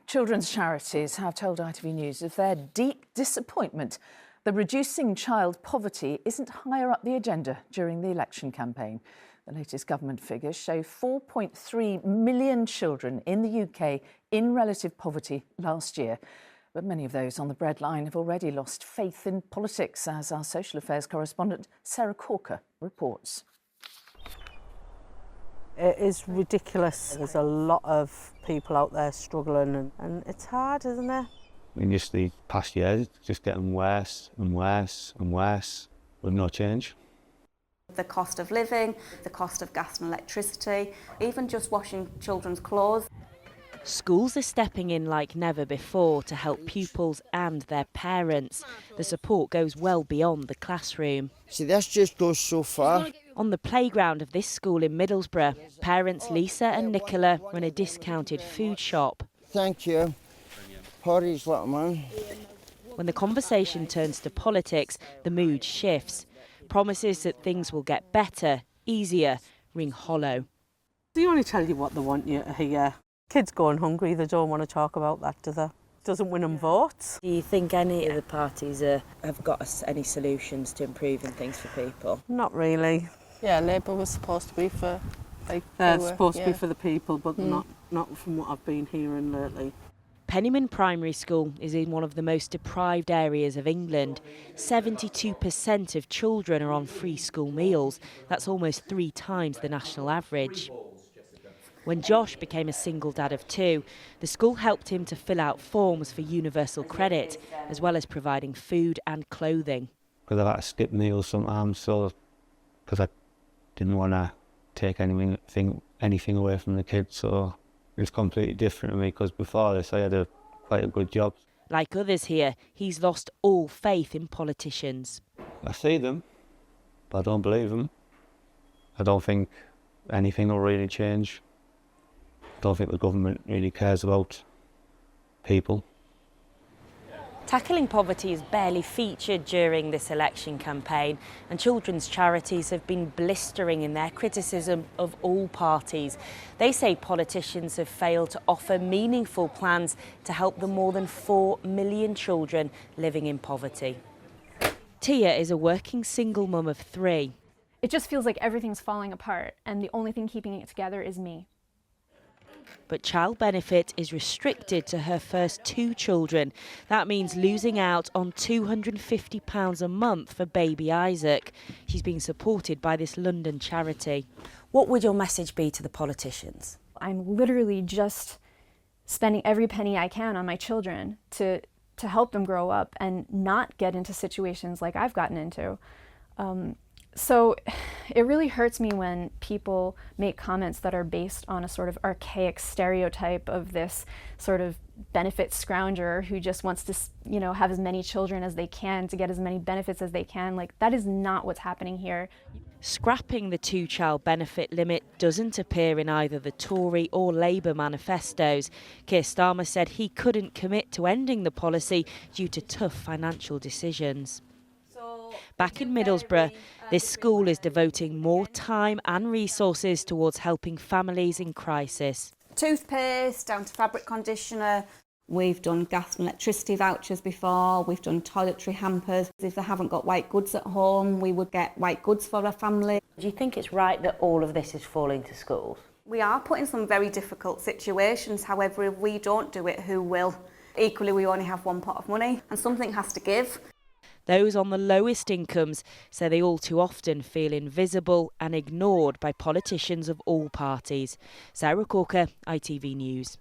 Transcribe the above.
Children's charities have told ITV News of their deep disappointment that reducing child poverty isn't higher up the agenda during the election campaign. The latest government figures show 4.3 million children in the UK in relative poverty last year. But many of those on the breadline have already lost faith in politics, as our social affairs correspondent Sarah Corker reports. It is ridiculous. There's a lot of people out there struggling and it's hard, isn't it? In just the past years, it's just getting worse and worse and worse with no change. The cost of living, the cost of gas and electricity, even just washing children's clothes. Schools are stepping in like never before to help pupils and their parents. The support goes well beyond the classroom. See, this just goes so far. On the playground of this school in Middlesbrough, parents Lisa and Nicola run a discounted food shop. Thank you. Porridge, little man. When the conversation turns to politics, the mood shifts. Promises that things will get better, easier, ring hollow. They only tell you what they want you to hear. Kids going hungry, they don't want to talk about that, do they? Doesn't win them votes. Do you think any of the parties have got us any solutions to improving things for people? Not really. Yeah, Labour was supposed to be for It's supposed to be for the people, but not from what I've been hearing lately. Pennyman Primary School is in one of the most deprived areas of England. 72% of children are on free school meals. That's almost 3 times the national average. When Josh became a single dad of 2, the school helped him to fill out forms for universal credit, as well as providing food and clothing. Because I've had to skip meals sometimes, because I didn't want to take anything away from the kids, so it's completely different to me, because before this I had quite a good job. Like others here, he's lost all faith in politicians. I see them, but I don't believe them. I don't think anything will really change. I don't think the government really cares about people. Tackling poverty is barely featured during this election campaign, and children's charities have been blistering in their criticism of all parties. They say politicians have failed to offer meaningful plans to help the more than 4 million children living in poverty. Tia is a working single mum of 3. It just feels like everything's falling apart, and the only thing keeping it together is me. But child benefit is restricted to her first 2 children. That means losing out on £250 a month for baby Isaac. She's being supported by this London charity. What would your message be to the politicians? I'm literally just spending every penny I can on my children to help them grow up and not get into situations like I've gotten into. So it really hurts me when people make comments that are based on a sort of archaic stereotype of this sort of benefit scrounger who just wants to, have as many children as they can to get as many benefits as they can. Like, that is not what's happening here. Scrapping the 2-child benefit limit doesn't appear in either the Tory or Labour manifestos. Keir Starmer said he couldn't commit to ending the policy due to tough financial decisions. Back in Middlesbrough, this school is devoting more time and resources towards helping families in crisis. Toothpaste, down to fabric conditioner. We've done gas and electricity vouchers before. We've done toiletry hampers. If they haven't got white goods at home, we would get white goods for our family. Do you think it's right that all of this is falling to schools? We are put in some very difficult situations. However, if we don't do it, who will? Equally, we only have one pot of money and something has to give. Those on the lowest incomes say they all too often feel invisible and ignored by politicians of all parties. Sarah Corker, ITV News.